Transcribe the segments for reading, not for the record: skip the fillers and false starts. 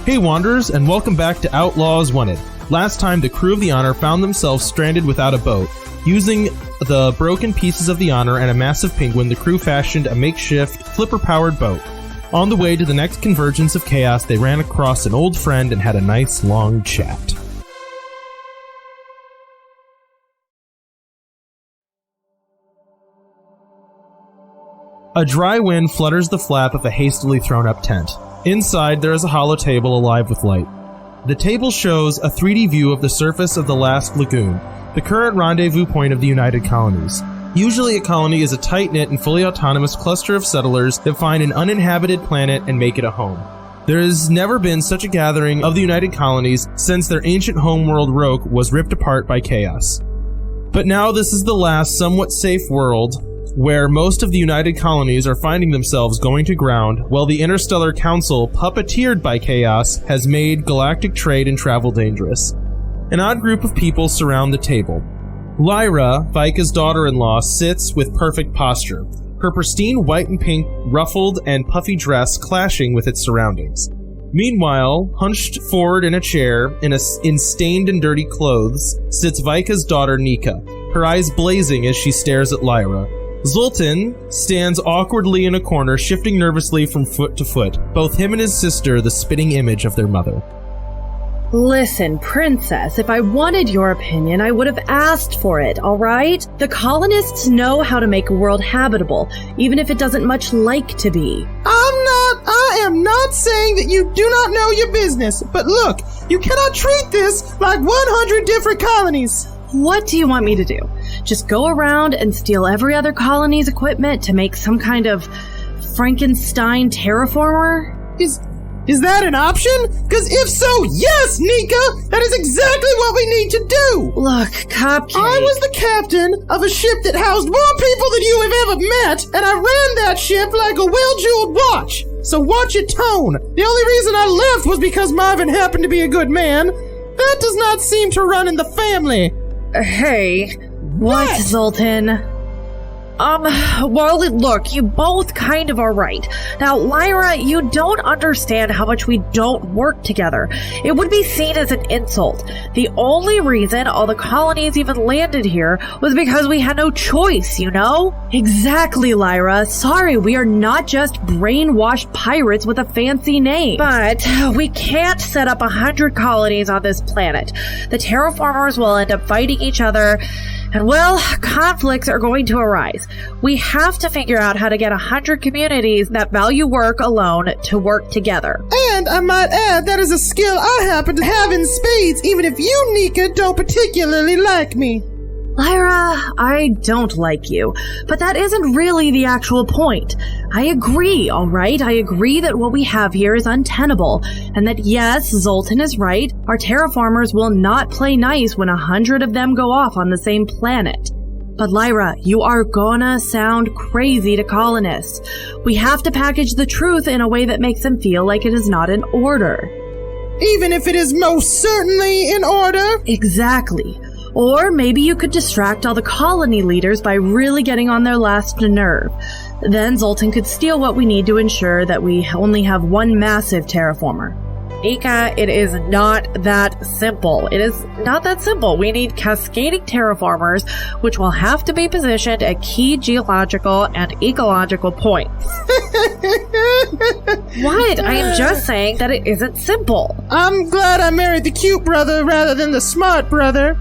Hey Wanderers, and welcome back to Outlaws Wanted. Last time, the crew of the Honor found themselves stranded without a boat. Using the broken pieces of the Honor and a massive penguin, the crew fashioned a makeshift, flipper-powered boat. On the way to the next convergence of chaos, they ran across an old friend and had a nice, long chat. A dry wind flutters the flap of a hastily thrown-up tent. Inside, there is a hollow table alive with light. The table shows a 3D view of the surface of the last lagoon, the current rendezvous point of the United Colonies. Usually a colony is a tight-knit and fully autonomous cluster of settlers that find an uninhabited planet and make it a home. There has never been such a gathering of the United Colonies since their ancient homeworld Roke was ripped apart by chaos. But now this is the last somewhat safe world where most of the United Colonies are finding themselves going to ground, while the Interstellar Council, puppeteered by chaos, has made galactic trade and travel dangerous. An odd group of people surround the table. Lyra, Vika's daughter-in-law, sits with perfect posture, her pristine white and pink, ruffled and puffy dress clashing with its surroundings. Meanwhile, hunched forward in a chair, in stained and dirty clothes, sits Vika's daughter Nika, her eyes blazing as she stares at Lyra. Zoltan stands awkwardly in a corner, shifting nervously from foot to foot, both him and his sister the spitting image of their mother. Listen, Princess, if I wanted your opinion, I would have asked for it, alright? The colonists know how to make a world habitable, even if it doesn't much like to be. I am not saying that you do not know your business, but look, you cannot treat this like 100 different colonies. What do you want me to do? Just go around and steal every other colony's equipment to make some kind of Frankenstein terraformer? Is that an option? Because if so, yes, Nika! That is exactly what we need to do! Look, Cupcake. I was the captain of a ship that housed more people than you have ever met, and I ran that ship like a well-jeweled watch. So watch your tone. The only reason I left was because Marvin happened to be a good man. That does not seem to run in the family. Hey, what, Zoltan? Well, look, you both kind of are right. Now, Lyra, you don't understand how much we don't work together. It would be seen as an insult. The only reason all the colonies even landed here was because we had no choice, you know? Exactly, Lyra. Sorry, we are not just brainwashed pirates with a fancy name. But we can't set up 100 colonies on this planet. The terraformers will end up fighting each other, and, well, conflicts are going to arise. We have to figure out how to get 100 communities that value work alone to work together. And I might add, that is a skill I happen to have in spades, even if you, Nika, don't particularly like me. Lyra, I don't like you, but that isn't really the actual point. I agree, alright? I agree that what we have here is untenable, and that yes, Zoltan is right, our terraformers will not play nice when 100 of them go off on the same planet. But Lyra, you are gonna sound crazy to colonists. We have to package the truth in a way that makes them feel like it is not in order. Even if it is most certainly in order? Exactly. Or maybe you could distract all the colony leaders by really getting on their last nerve. Then Zoltan could steal what we need to ensure that we only have one massive terraformer. Nika, it is not that simple. It is not that simple. We need cascading terraformers, which will have to be positioned at key geological and ecological points. What? I am just saying that it isn't simple. I'm glad I married the cute brother rather than the smart brother.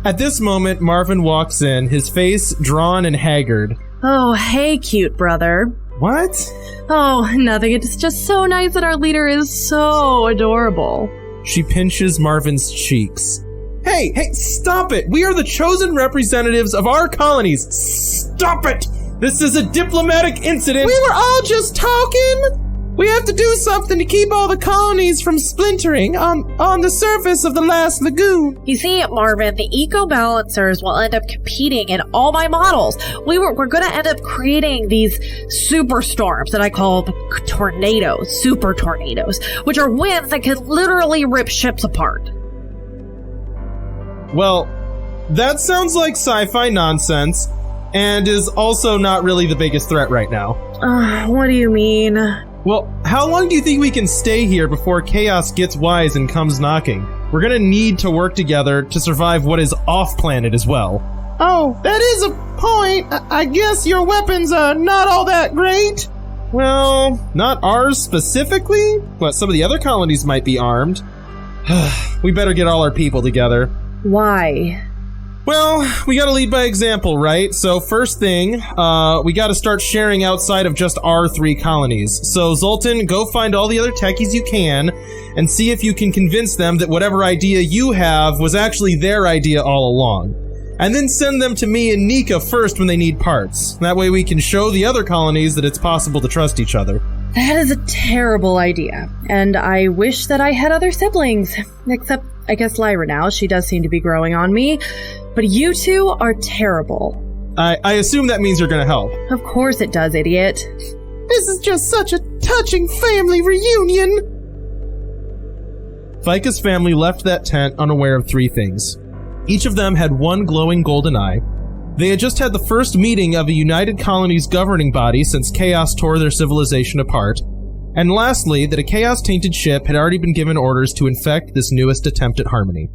At this moment, Marvin walks in, his face drawn and haggard. Oh, hey, cute brother. What? Oh, nothing. It's just so nice that our leader is so adorable. She pinches Marvin's cheeks. Hey, stop it! We are the chosen representatives of our colonies! Stop it! This is a diplomatic incident! We were all just talking! We have to do something to keep all the colonies from splintering on the surface of the last lagoon. You see, Marvin, the eco-balancers will end up competing in all my models. We're going to end up creating these superstorms that I call tornadoes, super tornadoes, which are winds that can literally rip ships apart. Well, that sounds like sci-fi nonsense, and is also not really the biggest threat right now. What do you mean? Well, how long do you think we can stay here before Chaos gets wise and comes knocking? We're gonna need to work together to survive what is off-planet as well. Oh, that is a point. I guess your weapons are not all that great. Well, not ours specifically, but some of the other colonies might be armed. We better get all our people together. Why? Well, we gotta lead by example, right? So first thing, we gotta start sharing outside of just our 3 colonies. So Zoltan, go find all the other techies you can, and see if you can convince them that whatever idea you have was actually their idea all along. And then send them to me and Nika first when they need parts. That way we can show the other colonies that it's possible to trust each other. That is a terrible idea, and I wish that I had other siblings. Except, I guess Lyra now. She does seem to be growing on me. But you two are terrible. I assume that means you're gonna help. Of course it does, idiot. This is just such a touching family reunion. Vika's family left that tent unaware of 3 things. Each of them had one glowing golden eye. They had just had the first meeting of a United Colonies governing body since Chaos tore their civilization apart. And lastly, that a Chaos-tainted ship had already been given orders to infect this newest attempt at harmony.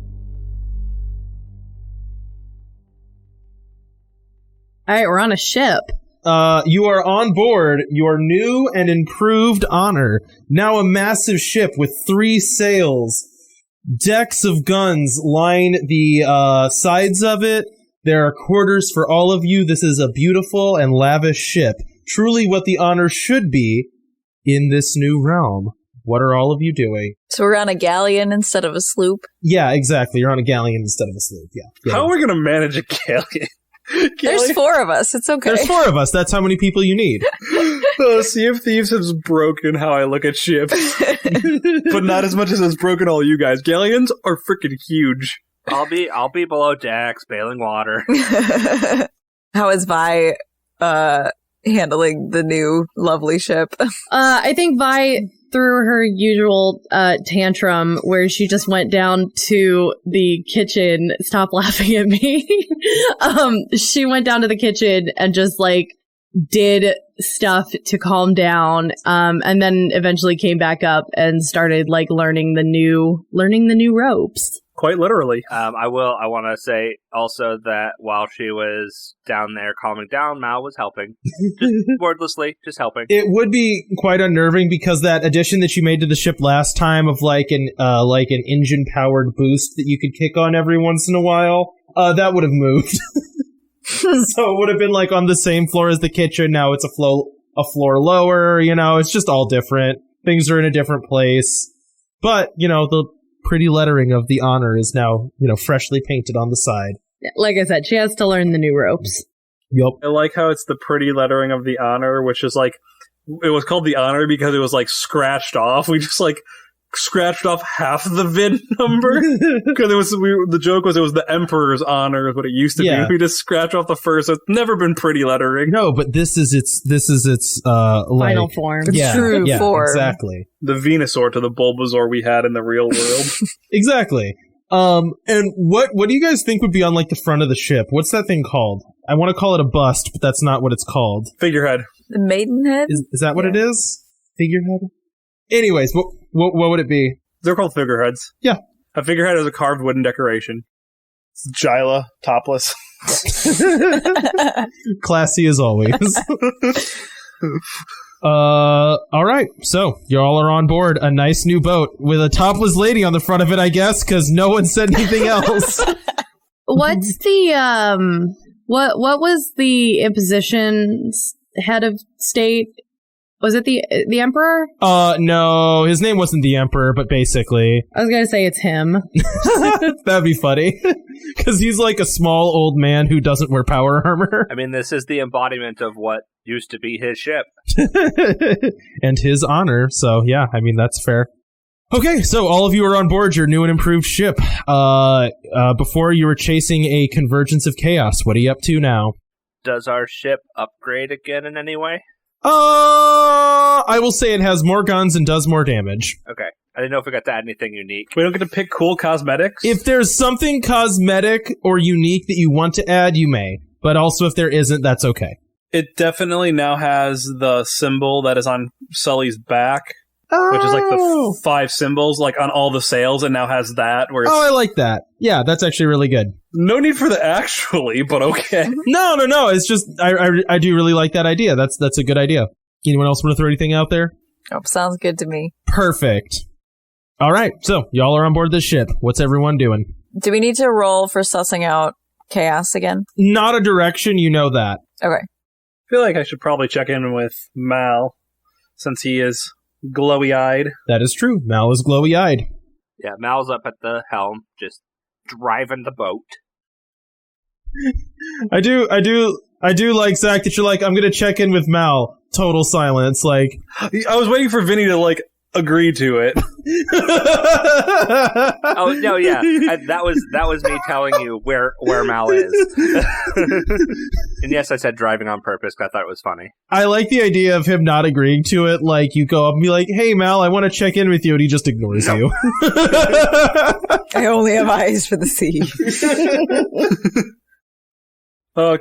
Alright, we're on a ship. You are on board your new and improved Honor. Now a massive ship with 3 sails. Decks of guns line the sides of it. There are quarters for all of you. This is a beautiful and lavish ship. Truly what the Honor should be in this new realm. What are all of you doing? So we're on a galleon instead of a sloop? Yeah, exactly. You're on a galleon instead of a sloop. Yeah. How are we going to manage a galleon? There's 4 of us. It's okay. There's 4 of us. That's how many people you need. Sea of Thieves has broken how I look at ships. But not as much as it's broken all you guys. Galleons are freaking huge. I'll be below decks, bailing water. How is Vi handling the new lovely ship? I think Vi threw her usual tantrum where she just went down to the kitchen. Stop laughing at me. She went down to the kitchen and just did stuff to calm down, and then eventually came back up and started learning the new ropes. Quite literally. I want to say also that while she was down there calming down, Mal was helping. Just wordlessly, just helping. It would be quite unnerving because that addition that you made to the ship last time of an engine-powered boost that you could kick on every once in a while, that would have moved. So it would have been on the same floor as the kitchen. Now it's a floor lower, it's just all different. Things are in a different place. But, the pretty lettering of the Honor is now, freshly painted on the side. Like I said, she has to learn the new ropes. Yup. I like how it's the pretty lettering of the Honor, which is it was called the Honor because it was scratched off. We just scratched off half the VIN number because the joke was it was the Emperor's Honor is what it used to be. We just scratch off the first. So it's never been pretty lettering. No, but this is its final form. True form. Exactly. The Venusaur to the Bulbasaur we had in the real world. Exactly. And what do you guys think would be on the front of the ship? What's that thing called? I want to call it a bust, but that's not what it's called. Figurehead. The Maidenhead? Is that what it is? Figurehead? Anyways, what would it be? They're called figureheads. Yeah. A figurehead is a carved wooden decoration. It's Jyla, topless. Classy as always. All right. So you all are on board a nice new boat with a topless lady on the front of it, I guess, because no one said anything else. What's the what was the imposition's head of state? Was it the Emperor? No, his name wasn't the Emperor, but basically. I was gonna say it's him. That'd be funny. Because he's a small old man who doesn't wear power armor. I mean, this is the embodiment of what used to be his ship. And his Honor, so yeah, I mean, that's fair. Okay, so all of you are on board your new and improved ship. Before you were chasing a convergence of chaos. What are you up to now? Does our ship upgrade again in any way? I will say it has more guns and does more damage. Okay. I didn't know if we got to add anything unique. We don't get to pick cool cosmetics? If there's something cosmetic or unique that you want to add, you may. But also if there isn't, that's okay. It definitely now has the symbol that is on Sully's back, which is like the 5 symbols, like on all the sails, and now has that. Where I like that. Yeah, that's actually really good. No need for the actually, but okay. No. It's just I do really like that idea. That's a good idea. Anyone else want to throw anything out there? Oh, sounds good to me. Perfect. All right, so y'all are on board this ship. What's everyone doing? Do we need to roll for sussing out chaos again? Not a direction, you know that. Okay. I feel like I should probably check in with Mal, since he is glowy-eyed. That is true. Mal is glowy-eyed. Yeah, Mal's up at the helm, just driving the boat. I do like, Zach, that you're like, I'm gonna check in with Mal. Total silence, like... I was waiting for Vinny to, like, agree to it. Oh no, yeah, that was me telling you where Mal is. And yes, I said driving on purpose because I thought it was funny. I like the idea of him not agreeing to it. Like, you go up and be like, "Hey, Mal, I want to check in with you," and he just ignores you. I only have eyes for the sea.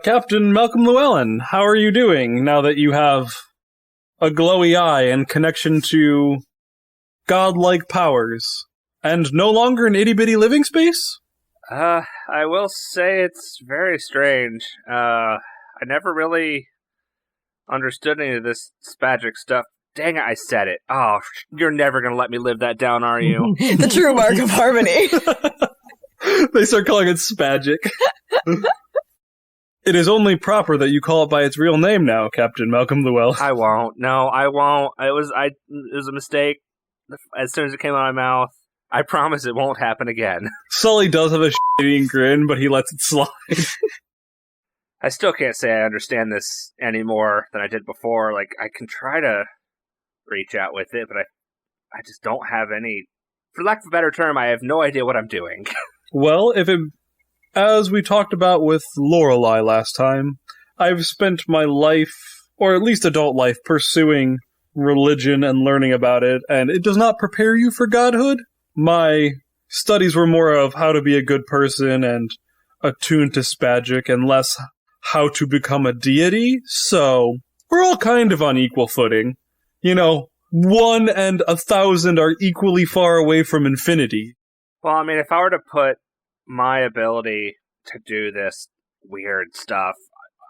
Captain Malcolm Llewellyn, how are you doing now that you have a glowy eye and connection to godlike powers, and no longer an itty-bitty living space? I will say it's very strange. I never really understood any of this spagic stuff. Dang it, I said it. Oh, you're never gonna let me live that down, are you? The true mark of harmony. They start calling it spagic. It is only proper that you call it by its real name now, Captain Malcolm Llewellyn. I won't. No, I won't. It was a mistake. As soon as it came out of my mouth, I promise it won't happen again. Sully does have a shitty grin, but he lets it slide. I still can't say I understand this any more than I did before. Like, I can try to reach out with it, but I just don't have any... For lack of a better term, I have no idea what I'm doing. Well, as we talked about with Lorelei last time, I've spent my life, or at least adult life, pursuing religion and learning about it, and it does not prepare you for godhood. My studies were more of how to be a good person and attuned to spagic, and less how to become a deity, so we're all kind of on equal footing. You know, 1 and 1,000 are equally far away from infinity. Well, I mean, if I were to put my ability to do this weird stuff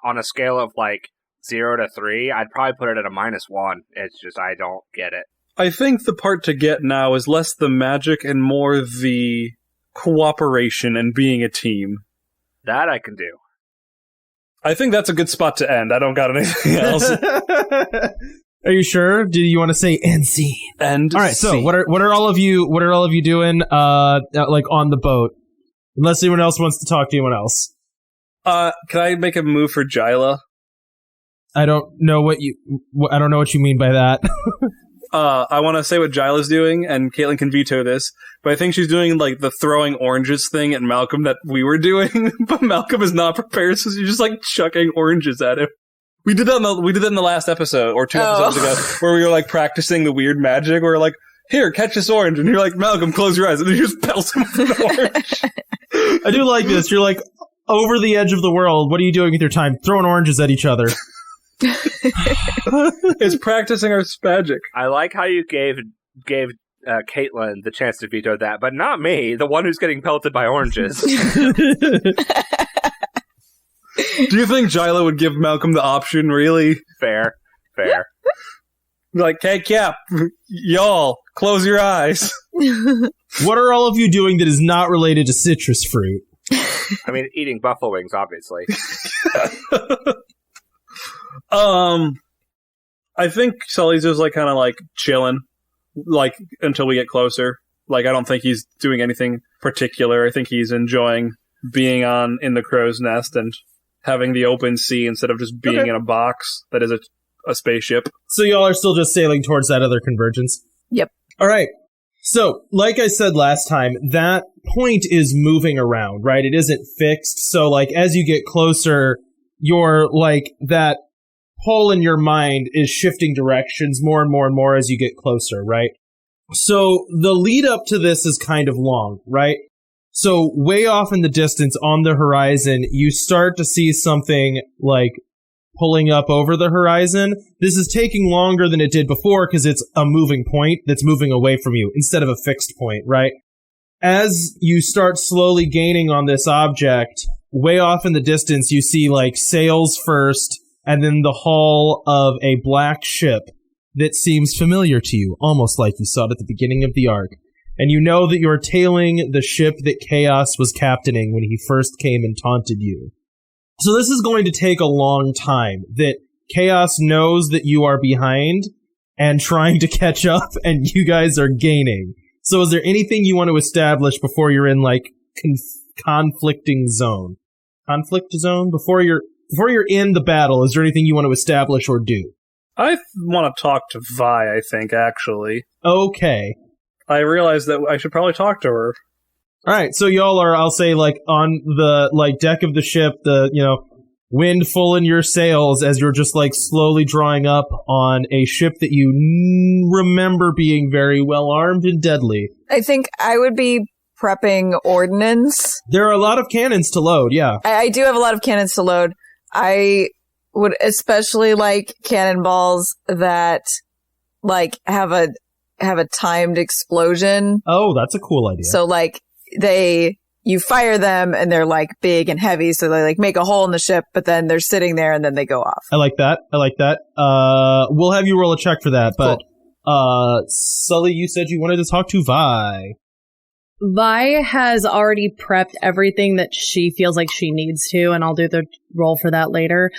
on a scale of, like, 0 to 3, I'd probably put it at a -1. It's just, I don't get it. I think the part to get now is less the magic and more the cooperation and being a team. That I can do. I think that's a good spot to end. I don't got anything else. Are you sure? Do you want to say end scene? End. All right. So scene. what are all of you doing? Like on the boat. Unless anyone else wants to talk to anyone else. Can I make a move for Jyla? I don't know what you mean by that. I want to say what Jyla's doing, and Caitlin can veto this, but I think she's doing like the throwing oranges thing at Malcolm that we were doing, but Malcolm is not prepared, so she's just like chucking oranges at him. We did that in the last episode, or 2 episodes ago, where we were like practicing the weird magic. We were like, "Here, catch this orange," and you're like, "Malcolm, close your eyes," and then you just pelt him with an orange. I do like this. You're like over the edge of the world. What are you doing with your time? Throwing oranges at each other. It's practicing our spagic. I like how you gave Caitlin the chance to veto that, but not me, the one who's getting pelted by oranges. Do you think Jyla would give Malcolm the option, really? Fair. Like, hey, Cap, y'all, close your eyes. What are all of you doing that is not related to citrus fruit? I mean, eating buffalo wings, obviously. I think Sully's just like kind of like chilling, like until we get closer. Like, I don't think he's doing anything particular. I think he's enjoying being in the crow's nest and having the open sea instead of just being in a box that is a spaceship. So y'all are still just sailing towards that other convergence? Yep. All right. So, like I said last time, that point is moving around, right? It isn't fixed. So, like, as you get closer, you're like that hole in your mind is shifting directions more and more and more as you get closer, right? So the lead up to this is kind of long, right? So way off in the distance on the horizon, you start to see something like pulling up over the horizon. This is taking longer than it did before because it's a moving point that's moving away from you instead of a fixed point, right? As you start slowly gaining on this object, way off in the distance, you see like sails first and then the hull of a black ship that seems familiar to you, almost like you saw it at the beginning of the arc. And you know that you're tailing the ship that Chaos was captaining when he first came and taunted you. So this is going to take a long time, that Chaos knows that you are behind and trying to catch up, and you guys are gaining. So is there anything you want to establish before you're in, like, conflicting zone? Conflict zone? Before you're in the battle, is there anything you want to establish or do? I want to talk to Vi, I think, actually. Okay. I realized that I should probably talk to her. Alright, so y'all are, I'll say, like, on the, like, deck of the ship, the, you know, wind full in your sails as you're just, like, slowly drawing up on a ship that you remember being very well armed and deadly. I think I would be prepping ordnance. There are a lot of cannons to load, yeah. I do have a lot of cannons to load. I would especially like cannonballs that, like, have a timed explosion. Oh, that's a cool idea. So, like, you fire them and they're, like, big and heavy, so they, like, make a hole in the ship, but then they're sitting there and then they go off. I like that. We'll have you roll a check for that, but, cool. Sully, you said you wanted to talk to Vi. Vi has already prepped everything that she feels like she needs to, and I'll do the roll for that later.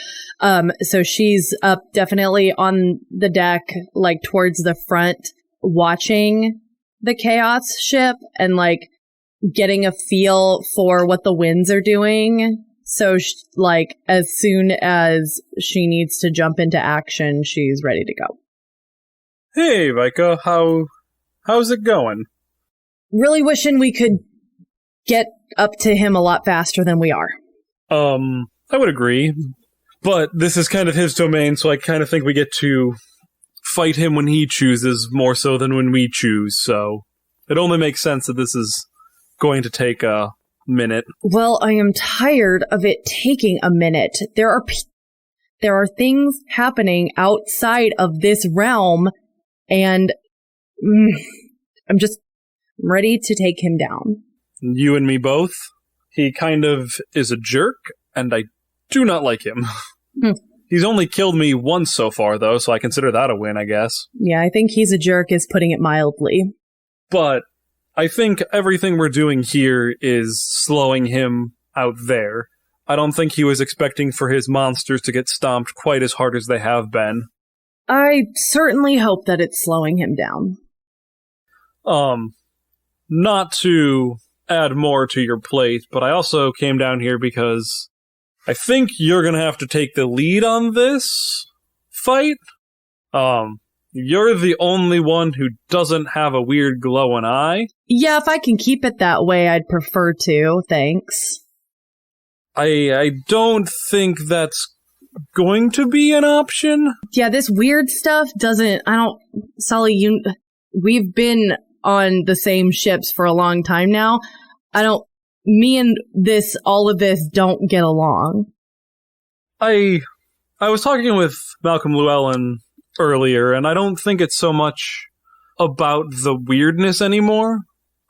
So she's up definitely on the deck, like, towards the front, watching the Chaos ship and, like, getting a feel for what the winds are doing. So, like, as soon as she needs to jump into action, she's ready to go. Hey, Vika, how's it going? Really wishing we could get up to him a lot faster than we are. I would agree. But this is kind of his domain, so I kind of think we get to fight him when he chooses more so than when we choose, so it only makes sense that this is going to take a minute. Well, I am tired of it taking a minute. There are things happening outside of this realm, and I'm just ready to take him down. You and me both. He kind of is a jerk, and I do not like him. He's only killed me once so far, though, so I consider that a win, I guess. Yeah, I think he's a jerk is putting it mildly. But I think everything we're doing here is slowing him out there. I don't think he was expecting for his monsters to get stomped quite as hard as they have been. I certainly hope that it's slowing him down. Not to add more to your plate, but I also came down here because I think you're gonna have to take the lead on this fight. You're the only one who doesn't have a weird glowing eye. Yeah, if I can keep it that way, I'd prefer to, thanks. I don't think that's going to be an option. Yeah, this weird stuff Sully, we've been on the same ships for a long time now. Me and all of this don't get along. I was talking with Malcolm Llewellyn earlier, and I don't think it's so much about the weirdness anymore.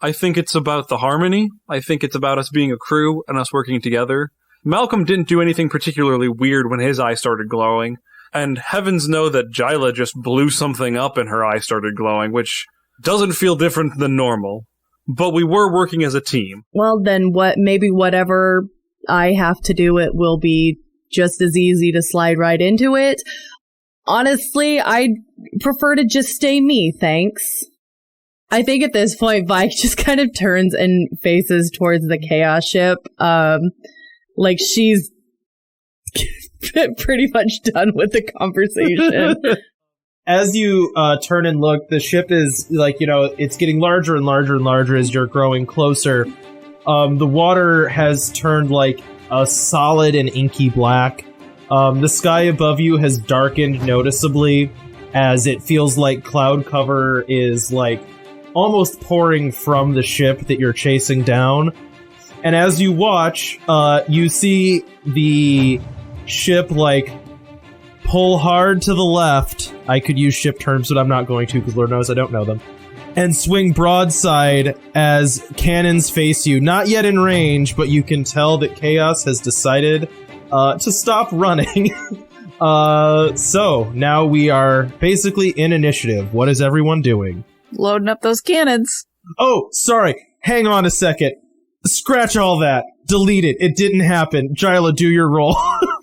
I think it's about the harmony. I think it's about us being a crew and us working together. Malcolm didn't do anything particularly weird when his eye started glowing, and heavens know that Jyla just blew something up and her eye started glowing, which doesn't feel different than normal. But we were working as a team. Well, then maybe whatever I have to do, it will be just as easy to slide right into it. Honestly, I'd prefer to just stay me, thanks. I think at this point, Vike just kind of turns and faces towards the Chaos ship. Like she's pretty much done with the conversation. As you turn and look, the ship is, like, you know, it's getting larger and larger and larger as you're growing closer. The water has turned, like, a solid and inky black. The sky above you has darkened noticeably as it feels like cloud cover is, like, almost pouring from the ship that you're chasing down. And as you watch, you see the ship, like, pull hard to the left. I could use ship terms, but I'm not going to because Lord knows I don't know them. And swing broadside as cannons face you. Not yet in range, but you can tell that Chaos has decided to stop running. So now we are basically in initiative. What is everyone doing? Loading up those cannons. Oh, sorry. Hang on a second. Scratch all that. Delete it. It didn't happen. Jyla, do your roll.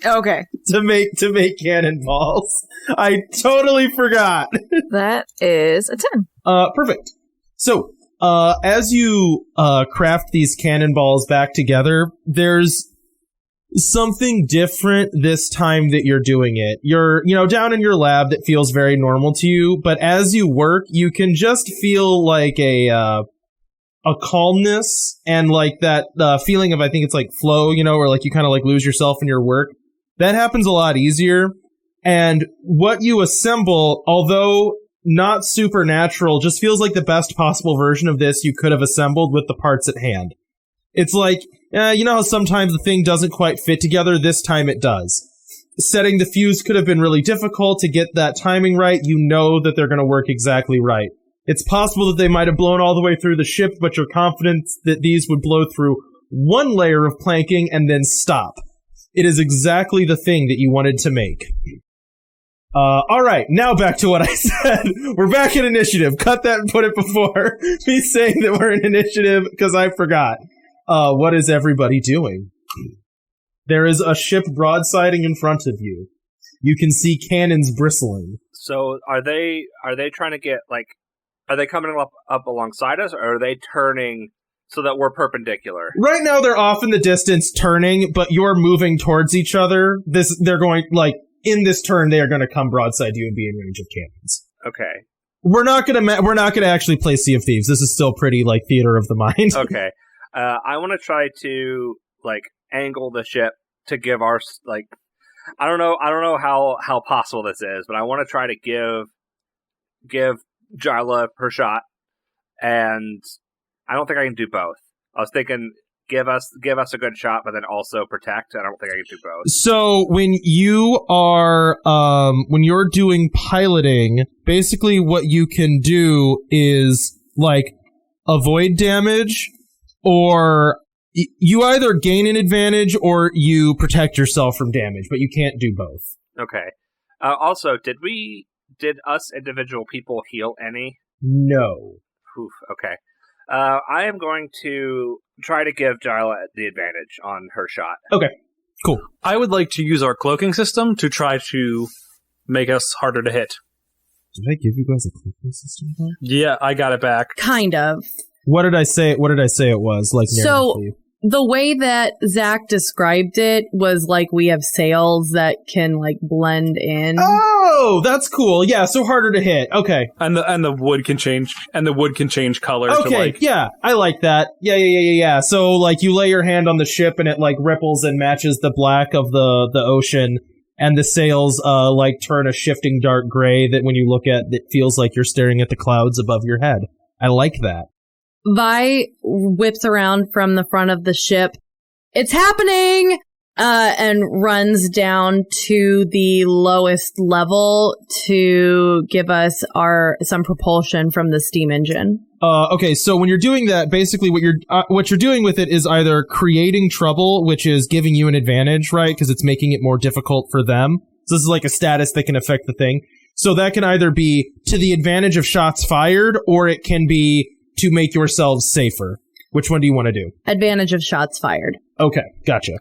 Okay. to make cannonballs. I totally forgot. That is a 10. Perfect. So, as you craft these cannonballs back together, there's something different this time that you're doing it. You're, down in your lab that feels very normal to you, but as you work, you can just feel like a calmness and like that feeling of, I think it's like flow, where like you kind of like lose yourself in your work. That happens a lot easier. And what you assemble, although not supernatural, just feels like the best possible version of this you could have assembled with the parts at hand. It's like, you know how sometimes the thing doesn't quite fit together? This time it does. Setting the fuse could have been really difficult to get that timing right. You know that they're going to work exactly right. It's possible that they might have blown all the way through the ship, but you're confident that these would blow through one layer of planking and then stop. It is exactly the thing that you wanted to make. All right, now back to what I said. We're back in initiative. Cut that and put it before me saying that we're in initiative because I forgot. What is everybody doing? There is a ship broadsiding in front of you. You can see cannons bristling. So are they trying to get, like, are they coming up alongside us, or are they turning so that we're perpendicular? Right now they're off in the distance turning, but you're moving towards each other. They're going, like, in this turn, they are going to come broadside you and be in range of cannons. Okay. We're not gonna actually play Sea of Thieves. This is still pretty like theater of the mind. Okay. I want to try to like angle the ship to give our like. I don't know how possible this is, but I want to try to give Jyla her shot, and I don't think I can do both. I was thinking give us a good shot, but then also protect. I don't think I can do both. So when you are when you're doing piloting, basically what you can do is like avoid damage, or you either gain an advantage or you protect yourself from damage, but you can't do both. Okay. Also, did us individual people heal any? No. Oof, okay. I am going to try to give Jyla the advantage on her shot. Okay, cool. I would like to use our cloaking system to try to make us harder to hit. Did I give you guys a cloaking system? Yeah, I got it back. Kind of. What did I say? What did I say it was? Like, so the way that Zach described it was like we have sails that can like blend in. Oh, that's cool. Yeah, so harder to hit. Okay. And the wood can change. And the wood can change color. Okay. To like... Yeah, I like that. Yeah. So like you lay your hand on the ship and it like ripples and matches the black of the ocean, and the sails like turn a shifting dark gray that when you look at it feels like you're staring at the clouds above your head. I like that. Vi whips around from the front of the ship. It's happening! And runs down to the lowest level to give us some propulsion from the steam engine. Okay, so when you're doing that, basically what you're doing with it is either creating trouble, which is giving you an advantage, right? Because it's making it more difficult for them. So this is like a status that can affect the thing. So that can either be to the advantage of shots fired, or it can be to make yourselves safer. Which one do you want to do? Advantage of shots fired. Okay, gotcha.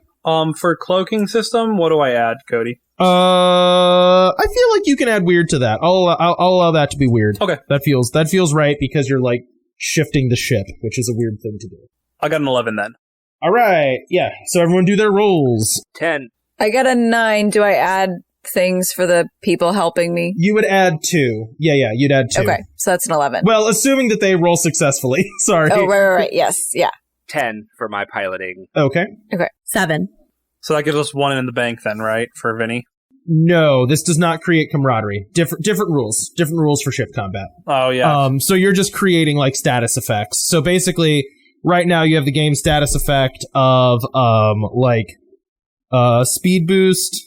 For cloaking system, what do I add, Cody? I feel like you can add weird to that. I'll allow that to be weird. Okay. That feels right because you're like shifting the ship, which is a weird thing to do. I got an 11 then. All right. Yeah. So everyone do their rolls. 10. I got a 9. Do I add things for the people helping me? You would add 2. Yeah, you'd add 2. Okay, so that's an 11. Well, assuming that they roll successfully. Sorry. Oh, right. Yes, yeah. 10 for my piloting. Okay. 7. So that gives us 1 in the bank then, right, for Vinny? No, this does not create camaraderie. Different rules. Different rules for ship combat. Oh, yeah. So you're just creating, like, status effects. So basically, right now you have the game status effect of, speed boost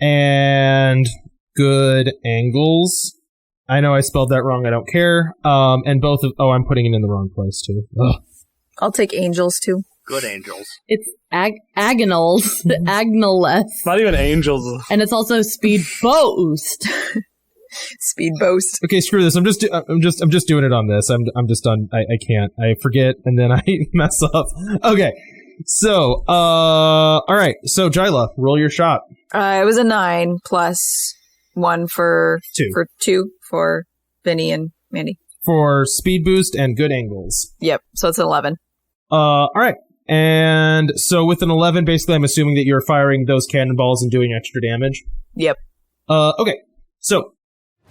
and good angles. I know I spelled that wrong. I don't care. And both of... Oh, I'm putting it in the wrong place, too. Ugh. I'll take angels, too. Good angels. It's agonals. Agnoless. Not even angels. And it's also speed boost. Speed boost. Okay, screw this. I'm just doing it on this. I'm just done. I can't. I forget, and then I mess up. Okay. So, all right. So, Jyla, roll your shot. It was a 9 plus 1 for 2. For 2 for Vinny and Mandy. For speed boost and good angles. Yep. So it's an 11. All right. And so with an 11, basically, I'm assuming that you're firing those cannonballs and doing extra damage. Yep. Okay. So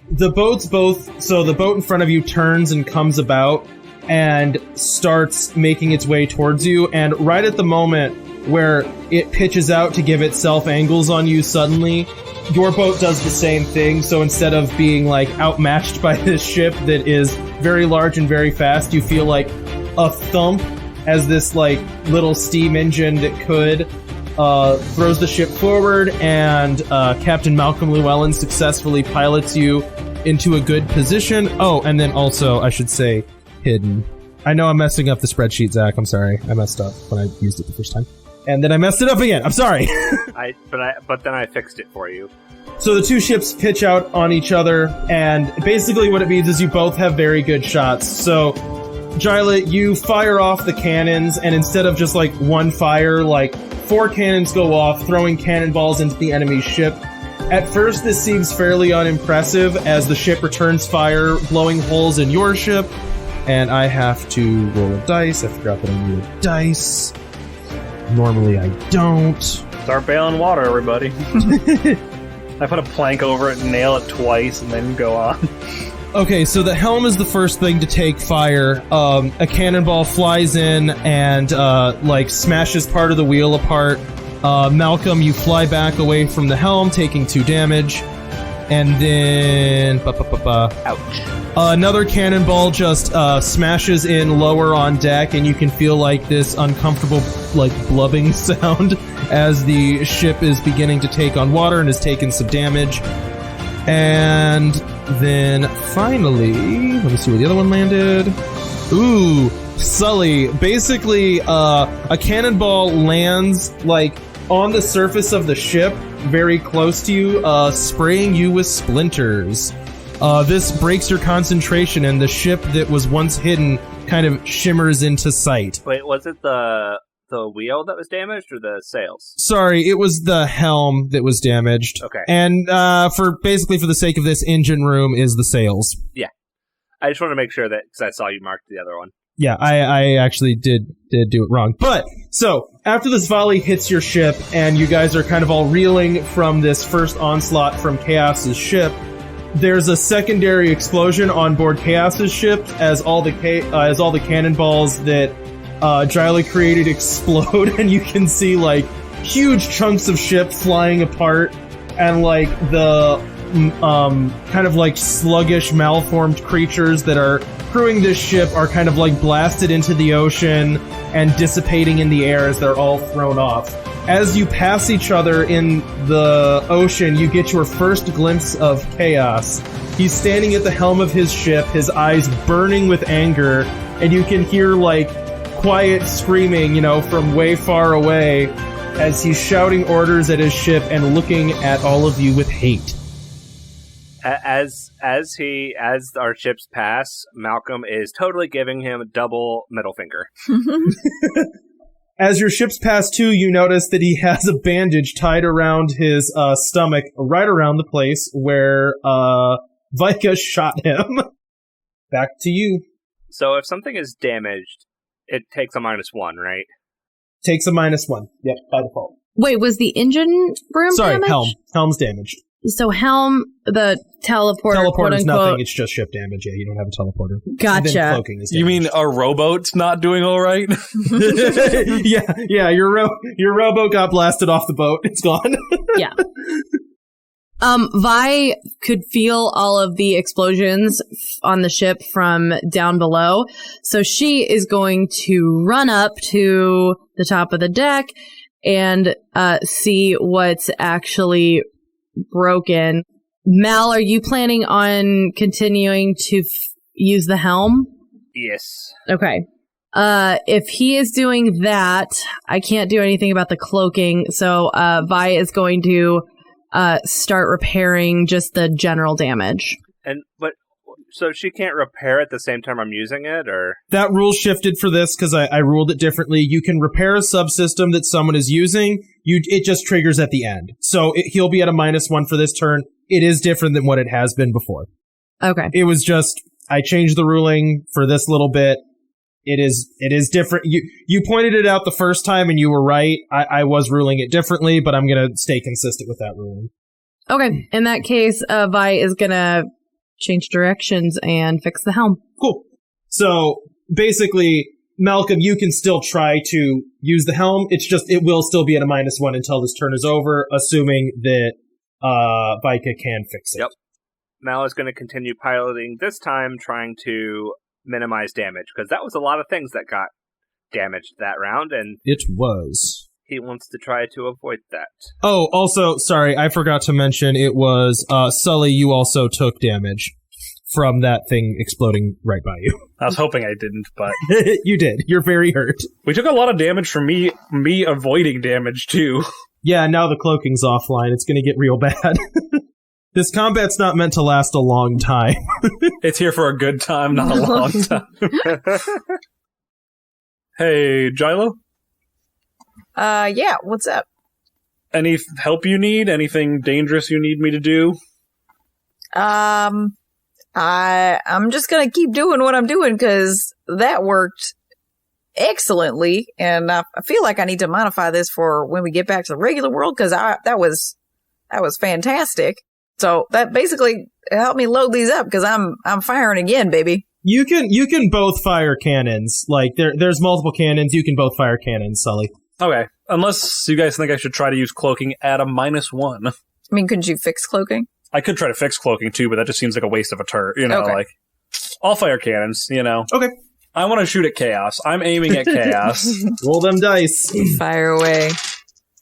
the boat in front of you turns and comes about and starts making its way towards you. And right at the moment where it pitches out to give itself angles on you suddenly, your boat does the same thing. So instead of being like outmatched by this ship that is very large and very fast, you feel like a thump as this like little steam engine that could throws the ship forward, and Captain Malcolm Llewellyn successfully pilots you into a good position. Oh, and then also, I should say, hidden. I know I'm messing up the spreadsheet, Zach. I'm sorry. I messed up when I used it the first time. And then I messed it up again. I'm sorry. But then I fixed it for you. So the two ships pitch out on each other, and basically what it means is you both have very good shots. So, Jyla, you fire off the cannons, and instead of just like one fire, like 4 cannons go off, throwing cannonballs into the enemy ship. At first, this seems fairly unimpressive as the ship returns fire, blowing holes in your ship. And I have to roll a dice. I forgot that I need a dice. Normally, I don't. Start bailing water, everybody. I put a plank over it, nail it twice, and then go on. Okay, so the helm is the first thing to take fire. A cannonball flies in and, smashes part of the wheel apart. Malcolm, you fly back away from the helm, taking 2 damage. And then... Ouch. Another cannonball just smashes in lower on deck, and you can feel like this uncomfortable, like, blubbing sound as the ship is beginning to take on water and has taken some damage. And then finally, let me see where the other one landed. Ooh, Sully. Basically, a cannonball lands, like, on the surface of the ship, very close to you, spraying you with splinters. This breaks your concentration, and the ship that was once hidden kind of shimmers into sight. Wait, was it the wheel that was damaged or the sails? Sorry, it was the helm that was damaged. Okay. And for the sake of this, engine room is the sails. Yeah. I just want to make sure that, because I saw you marked the other one. Yeah, I actually did do it wrong. But, so, after this volley hits your ship, and you guys are kind of all reeling from this first onslaught from Chaos's ship, there's a secondary explosion on board Chaos's ship as all the cannonballs that Jyla created explode, and you can see, like, huge chunks of ship flying apart, and, like, the kind of, like, sluggish, malformed creatures that are crewing this ship are kind of, like, blasted into the ocean and dissipating in the air as they're all thrown off. As you pass each other in the ocean, you get your first glimpse of Chaos. He's standing at the helm of his ship, his eyes burning with anger, and you can hear, like, quiet screaming, from way far away as he's shouting orders at his ship and looking at all of you with hate. As our ships pass, Malcolm is totally giving him a double middle finger. As your ships pass too, you notice that he has a bandage tied around his stomach, right around the place where Vika shot him. Back to you. So if something is damaged, it takes a -1, right? Takes a -1. Yep, by default. Wait, was the engine room damaged? Helm. Helm's damaged. So helm, the teleporter, Teleporter's quote-unquote. Nothing, it's just ship damage. Yeah, you don't have a teleporter. Gotcha. And then cloaking is You mean damaged. a rowboat's not doing all right? yeah, your rowboat got blasted off the boat. It's gone. Yeah. Vi could feel all of the explosions on the ship from down below. So she is going to run up to the top of the deck and see what's actually broken. Mal, are you planning on continuing to use the helm? Yes. Okay. If he is doing that, I can't do anything about the cloaking, so Vi is going to start repairing just the general damage. So she can't repair at the same time I'm using it, or? That rule shifted for this because I ruled it differently. You can repair a subsystem that someone is using. It just triggers at the end. So he'll be at a -1 for this turn. It is different than what it has been before. Okay. It was just, I changed the ruling for this little bit. It is different. You pointed it out the first time and you were right. I was ruling it differently, but I'm going to stay consistent with that ruling. Okay. In that case, Vi is going to change directions and fix the helm. Cool. So basically, Malcolm, you can still try to use the helm. It's just, it will still be at a -1 until this turn is over, assuming that Vika can fix it. Yep. Mal is going to continue piloting, this time trying to minimize damage, because that was a lot of things that got damaged that round, and it was. He wants to try to avoid that. Oh, also, sorry, I forgot to mention, it was, Sully, you also took damage from that thing exploding right by you. I was hoping I didn't, but... You did. You're very hurt. We took a lot of damage from me avoiding damage, too. Yeah, now the cloaking's offline. It's gonna get real bad. This combat's not meant to last a long time. It's here for a good time, not a long time. Hey, Jilo? Yeah, what's up? Any help you need? Anything dangerous you need me to do? I'm just gonna keep doing what I'm doing because that worked excellently, and I feel like I need to modify this for when we get back to the regular world because that was fantastic. So that basically helped me load these up because I'm firing again, baby. You can both fire cannons. Like there's multiple cannons. You can both fire cannons, Sully. Okay, unless you guys think I should try to use cloaking at a -1. I mean, couldn't you fix cloaking? I could try to fix cloaking too, but that just seems like a waste of a turn. Okay. Like, I'll fire cannons, Okay. I want to shoot at chaos. I'm aiming at chaos. Roll them dice. Fire away.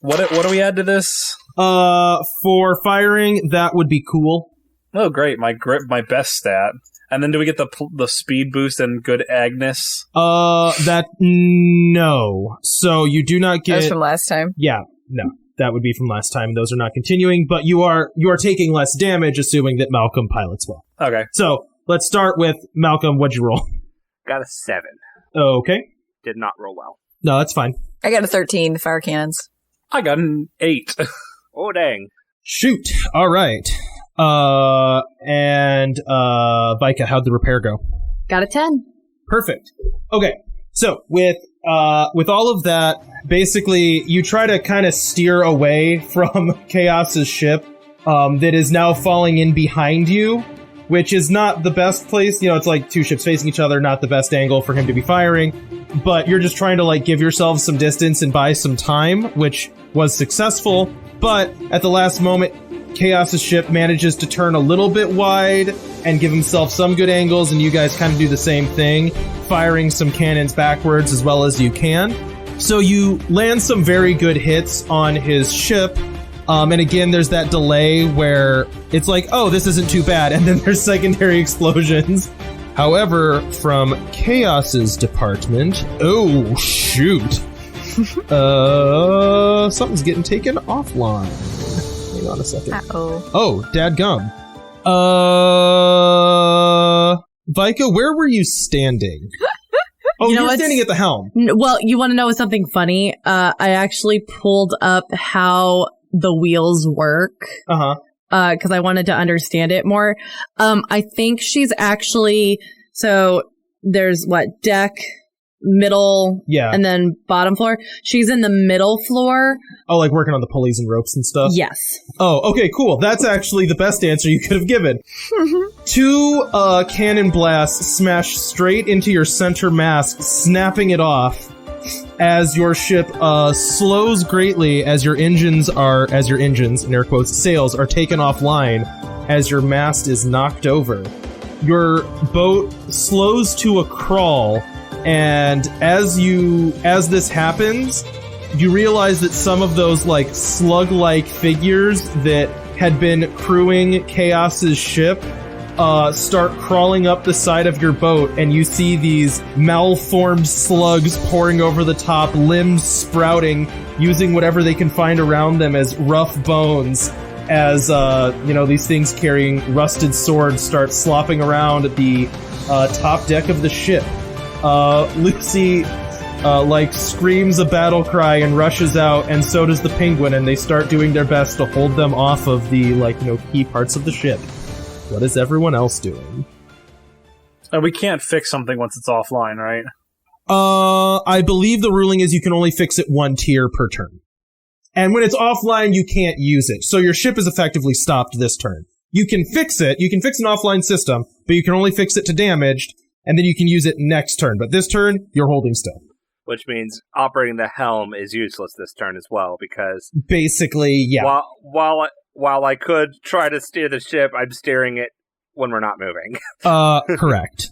What do we add to this? For firing, that would be cool. Oh, great. My best stat. And then do we get the speed boost and good Agnes? No. So you do not get... That was from last time? Yeah, no. That would be from last time. Those are not continuing, but you are taking less damage, assuming that Malcolm pilots well. Okay. So, let's start with Malcolm. What'd you roll? Got a 7. Okay. Did not roll well. No, that's fine. I got a 13, fire cannons. I got an 8. Oh, dang. Shoot. All right. And Vika, how'd the repair go? Got a 10. Perfect. Okay. So, with all of that, basically, you try to kind of steer away from Chaos's ship that is now falling in behind you, which is not the best place. It's like two ships facing each other, not the best angle for him to be firing. But you're just trying to, like, give yourself some distance and buy some time, which was successful. But at the last moment, Chaos's ship manages to turn a little bit wide and give himself some good angles, and you guys kind of do the same thing, firing some cannons backwards as well as you can. So you land some very good hits on his ship, and again, there's that delay where it's like, oh, this isn't too bad, and then there's secondary explosions. However, from Chaos's department, oh, shoot. Something's getting taken offline. Hang on a second. Uh-oh. Oh, dadgum. Vika, where were you standing? Oh, you're standing at the helm. Well, you want to know something funny? I actually pulled up how the wheels work. Uh-huh. Because I wanted to understand it more. I think she's actually... So, there's deck... middle, yeah, and then bottom floor. She's in the middle floor. Oh, like working on the pulleys and ropes and stuff? Yes. Oh, okay, cool. That's actually the best answer you could have given. 2 cannon blasts smash straight into your center mast, snapping it off as your ship slows greatly as your engines, in air quotes, sails are taken offline as your mast is knocked over. Your boat slows to a crawl. And as this happens, you realize that some of those, like, slug-like figures that had been crewing Chaos's ship start crawling up the side of your boat, and you see these malformed slugs pouring over the top, limbs sprouting, using whatever they can find around them as rough bones, as these things carrying rusted swords start slopping around the top deck of the ship. Lucy screams a battle cry and rushes out, and so does the penguin, and they start doing their best to hold them off of the key parts of the ship. What is everyone else doing? We can't fix something once it's offline, right? I believe the ruling is you can only fix it 1 tier per turn. And when it's offline, you can't use it. So your ship is effectively stopped this turn. You can fix it. You can fix an offline system, but you can only fix it to damaged, and then you can use it next turn. But this turn, you're holding still. Which means operating the helm is useless this turn as well, because... Basically, yeah. While I could try to steer the ship, I'm steering it when we're not moving. Correct.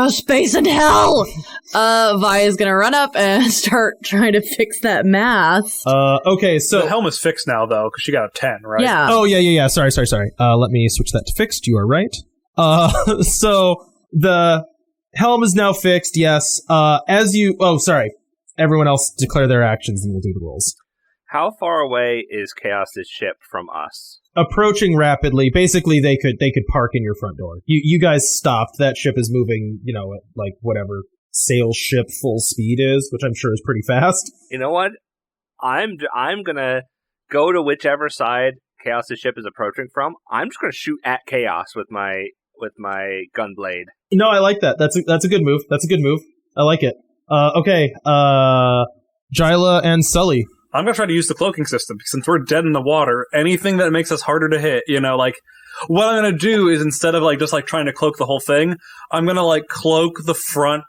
Space and hell! Vaya's gonna run up and start trying to fix that mast. Okay, so... The helm is fixed now, though, because she got a 10, right? Yeah. Oh, yeah. Sorry. Let me switch that to fixed. You are right. So, the helm is now fixed, yes. Everyone else declare their actions and we'll do the rolls. How far away is Chaos's ship from us? Approaching rapidly. Basically, they could park in your front door. You guys stopped. That ship is moving, at whatever sail ship full speed is, which I'm sure is pretty fast. You know what? I'm gonna go to whichever side Chaos's ship is approaching from. I'm just gonna shoot at Chaos with my gun blade. No, I like that. That's a good move. I like it. Okay. Jyla and Sully. I'm going to try to use the cloaking system, since we're dead in the water. Anything that makes us harder to hit, what I'm going to do is instead of just trying to cloak the whole thing, I'm going to cloak the front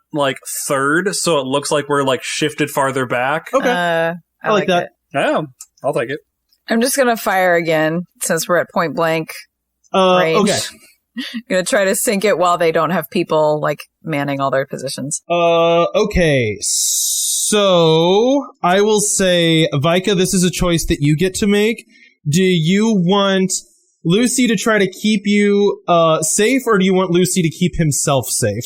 third so it looks like we're shifted farther back. Okay. I like that. Yeah, I'll take it. I'm just going to fire again since we're at point blank range. Okay. I'm going to try to sink it while they don't have people manning all their positions. Okay. So, I will say, Vika, this is a choice that you get to make. Do you want Lucy to try to keep you safe, or do you want Lucy to keep himself safe?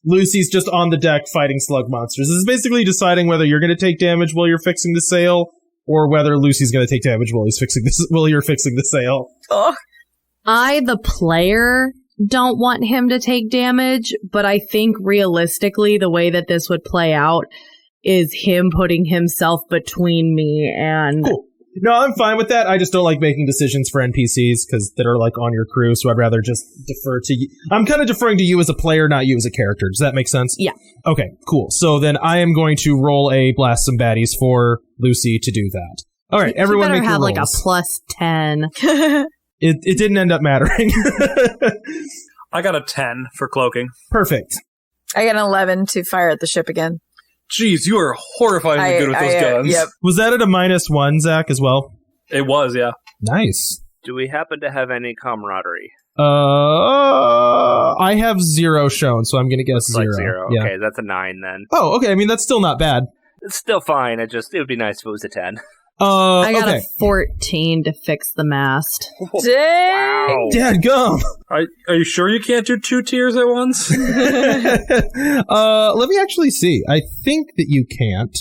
Lucy's just on the deck fighting slug monsters. This is basically deciding whether you're going to take damage while you're fixing the sail, or whether Lucy's going to take damage while you're fixing the sail. Oh. I, the player, don't want him to take damage, but I think realistically the way that this would play out is him putting himself between me and... Cool. No, I'm fine with that. I just don't like making decisions for NPCs that are on your crew, so I'd rather just defer to you. I'm kind of deferring to you as a player, not you as a character. Does that make sense? Yeah. Okay, cool. So then I am going to roll a blast some baddies for Lucy to do that. All right, everyone make your rolls. You better have a +10. It didn't end up mattering. I got a 10 for cloaking. Perfect. I got an 11 to fire at the ship again. Jeez, you are horrifyingly good with those guns. Yep. Was that at a -1, Zach, as well? It was, yeah. Nice. Do we happen to have any camaraderie? I have 0 shown, so I'm going to guess 0. 0. Yeah. Okay, that's a 9 then. Oh, okay. I mean, that's still not bad. It's still fine. It would be nice if it was a 10. I got okay. a 14 to fix the mast. Dang! Wow. Dadgum! Are you sure you can't do 2 tiers at once? Let me actually see. I think that you can't.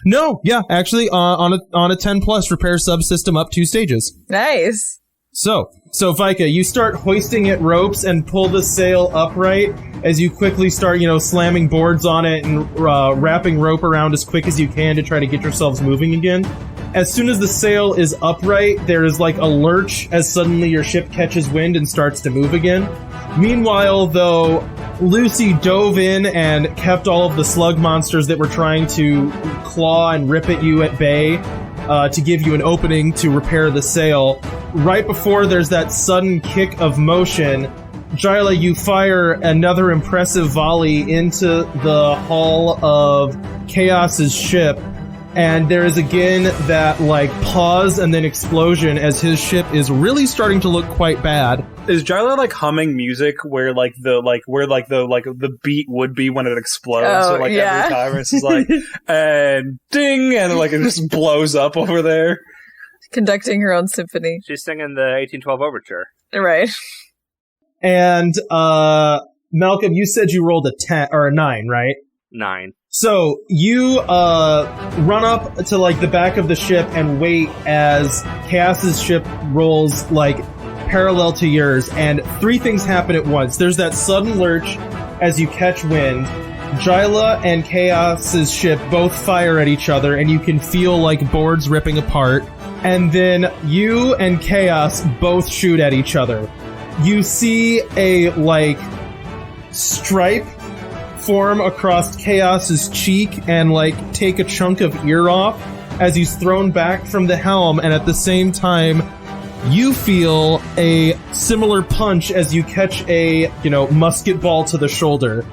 No, yeah, actually, on a 10+ repair subsystem up 2 stages. Nice. So Vika, you start hoisting at ropes and pull the sail upright as you quickly start, slamming boards on it and wrapping rope around as quick as you can to try to get yourselves moving again. As soon as the sail is upright, there is a lurch as suddenly your ship catches wind and starts to move again. Meanwhile, though, Lucy dove in and kept all of the slug monsters that were trying to claw and rip at you at bay to give you an opening to repair the sail. Right before there's that sudden kick of motion, Jyla, you fire another impressive volley into the hull of Chaos's ship, and there is again that pause and then explosion as his ship is really starting to look quite bad. Is Jyla humming music where the beat would be when it explodes? Oh, so yeah. every time it's just and ding, and it just blows up over there. Conducting her own symphony. She's singing the 1812 overture. Right. And Malcolm, you said you rolled a 10 or a 9, right? 9. So you run up to like the back of the ship and wait as Chaos's ship rolls like parallel to yours, and 3 things happen at once. There's that sudden lurch as you catch wind. Jyla and Chaos's ship both fire at each other, and you can feel like boards ripping apart. And then you and Chaos both shoot at each other. You see a like stripe form across Chaos's cheek and like take a chunk of ear off as he's thrown back from the helm, and at the same time you feel a similar punch as you catch a musket ball to the shoulder.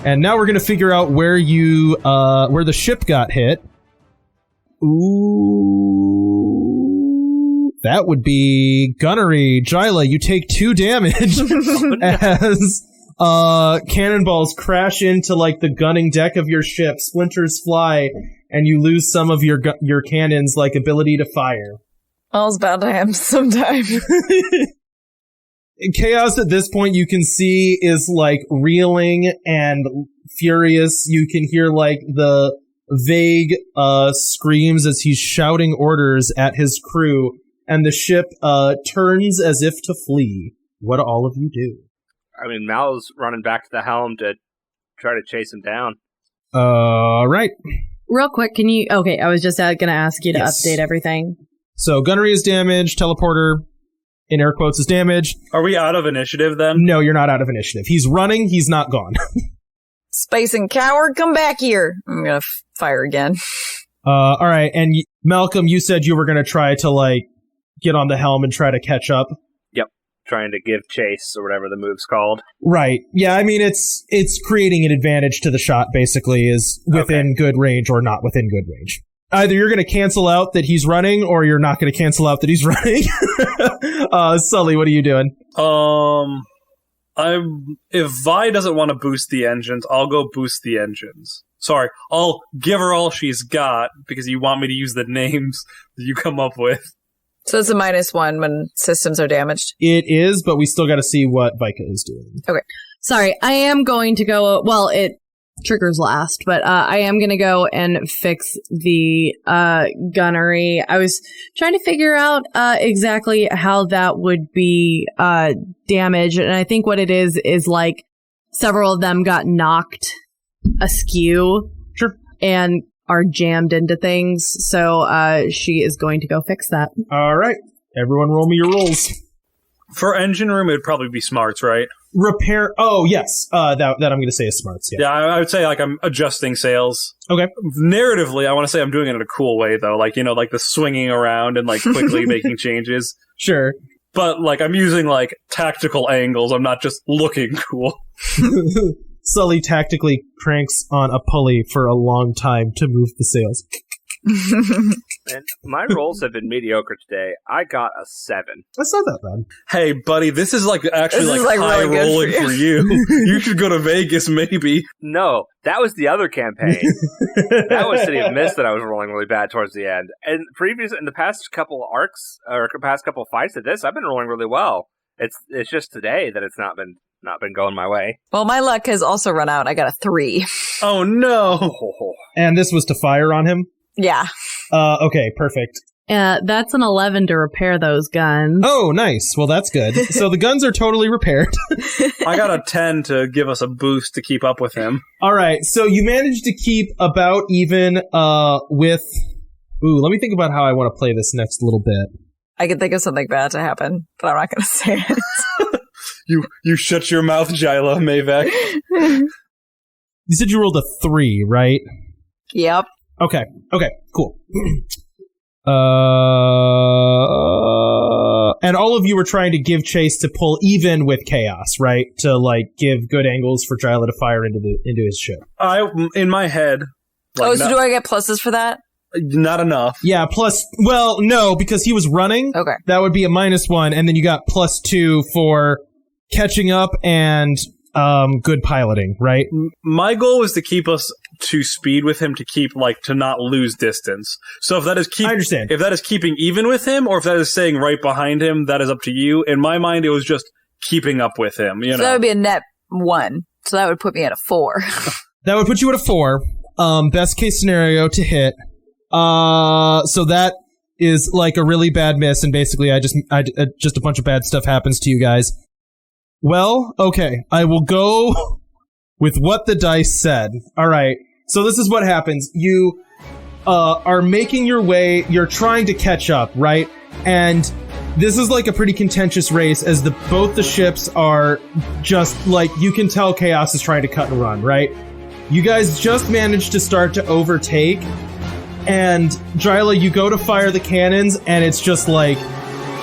And now we're gonna figure out where where the ship got hit. Ooh, that would be gunnery. Jyla, you take 2 damage as cannonballs crash into like the gunning deck of your ship. Splinters fly, and you lose some of your cannons' like ability to fire. All's bound to happen sometime. Chaos at this point you can see is like reeling and furious. You can hear like the vague screams as he's shouting orders at his crew, and the ship turns as if to flee. What do all of you do? I mean, Mal's running back to the helm to try to chase him down. Right. Real quick, can you... Okay, I was just going to ask you to Yes. update everything. So gunnery is damaged, teleporter, in air quotes, is damaged. Are we out of initiative then? No, you're not out of initiative. He's running, he's not gone. Space and coward, come back here. I'm gonna fire again. Alright, and Malcolm, you said you were going to try to, like, get on the helm and try to catch up. Yep. Trying to give chase, or whatever the move's called. Right. Yeah, I mean, it's creating an advantage to the shot, basically, is within good range or not within good range. Either you're going to cancel out that he's running, or you're not going to cancel out that he's running. Sully, what are you doing? If Vi doesn't want to boost the engines, I'll go boost the engines. Sorry, I'll give her all she's got, because you want me to use the names that you come up with. So it's a -1 when systems are damaged. It is, but we still got to see what Vika is doing. Okay. Sorry, I am going to go... Well, it triggers last, but I am going to go and fix the gunnery. I was trying to figure out exactly how that would be damaged, and I think what it is like several of them got knocked askew. Sure. And are jammed into things, so she is going to go fix that. All right. Everyone roll me your rolls. For engine room, it'd probably be smarts, right? Repair... Oh, yes. That I'm going to say is smarts, yeah. Yeah, I would say, like, I'm adjusting sails. Okay. Narratively, I want to say I'm doing it in a cool way, though. Like, like the swinging around and, like, quickly making changes. Sure. But, like, I'm using, like, tactical angles. I'm not just looking cool. Sully tactically cranks on a pulley for a long time to move the sails. And my rolls have been mediocre today. I got a 7. That's not that bad. Hey, buddy, this is like actually This is, like high really good rolling for for you. You should go to Vegas, maybe. No, that was the other campaign. That was City of Mist that I was rolling really bad towards the end. And in the past couple arcs, or past couple fights at this, I've been rolling really well. It's just today that it's not been going my way. Well, my luck has also run out. I got a 3. Oh no! And this was to fire on him? Yeah. Okay, perfect. That's an 11 to repair those guns. Oh, nice. Well, that's good. So the guns are totally repaired. I got a 10 to give us a boost to keep up with him. All right, so you managed to keep about even with... Ooh, let me think about how I want to play this next little bit. I can think of something bad to happen, but I'm not going to say it. You shut your mouth, Jyla, Mayvek. You said you rolled a 3, right? Yep. Okay, cool. And all of you were trying to give chase to pull even with Chaos, right? To, like, give good angles for Jyla to fire into his ship. In my head... Like, so do I get pluses for that? Not enough. Yeah, plus... Well, no, because he was running. Okay. That would be a -1, and then you got +2 for catching up and good piloting, right? My goal was to keep us to speed with him to not lose distance. So if that is I understand. If that is keeping even with him, or if that is staying right behind him, that is up to you. In my mind, it was just keeping up with him. You know, that would be a net 1. So that would put me at a 4. That would put you at a 4. Best case scenario to hit. So that is like a really bad miss, and basically just a bunch of bad stuff happens to you guys. Well, okay, I will go with what the dice said. All right, so this is what happens. You are making your way. You're trying to catch up, right? And this is like a pretty contentious race, as both the ships are just like, you can tell Chaos is trying to cut and run, right? You guys just managed to start to overtake, and Dryla, you go to fire the cannons, and it's just like,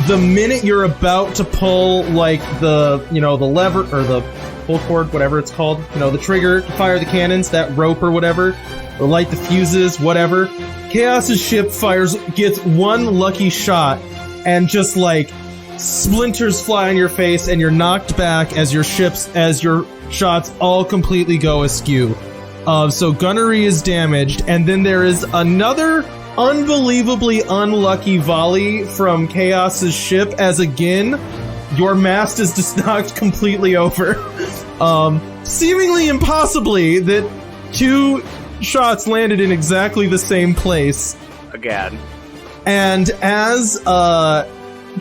the minute you're about to pull like the lever or the pull cord, whatever it's called, the trigger to fire the cannons, that rope or whatever, or light the fuses, whatever, Chaos's ship gets one lucky shot, and just like splinters fly on your face, and you're knocked back as your shots all completely go askew. So gunnery is damaged, and then there is another unbelievably unlucky volley from Chaos's ship, as again, your mast is just knocked completely over. Seemingly impossibly, that 2 shots landed in exactly the same place. Again. And as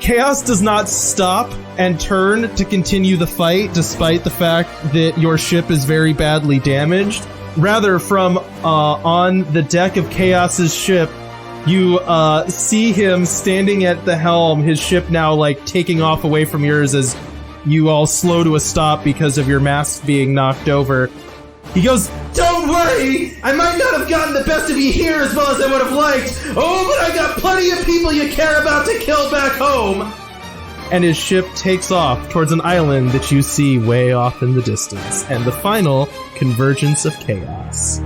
Chaos does not stop and turn to continue the fight, despite the fact that your ship is very badly damaged, rather, from on the deck of Chaos's ship, you see him standing at the helm, his ship now like taking off away from yours as you all slow to a stop because of your masts being knocked over. He goes, "Don't worry! I might not have gotten the best of you here as well as I would have liked. Oh, but I got plenty of people you care about to kill back home!" And his ship takes off towards an island that you see way off in the distance. And the final convergence of chaos.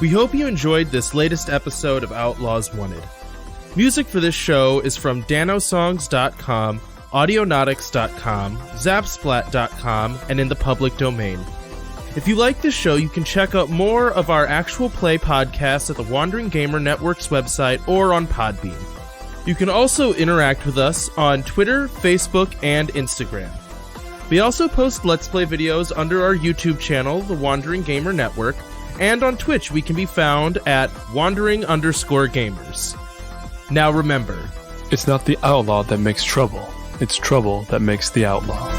We hope you enjoyed this latest episode of Outlaws Wanted. Music for this show is from danosongs.com, audionautics.com, zapsplat.com, and in the public domain. If you like this show, you can check out more of our actual play podcasts at the Wandering Gamer Network's website or on Podbean. You can also interact with us on Twitter, Facebook, and Instagram. We also post Let's Play videos under our YouTube channel, the Wandering Gamer Network, and on Twitch we can be found at wandering_gamers. Now remember, it's not the outlaw that makes trouble, it's trouble that makes the outlaw.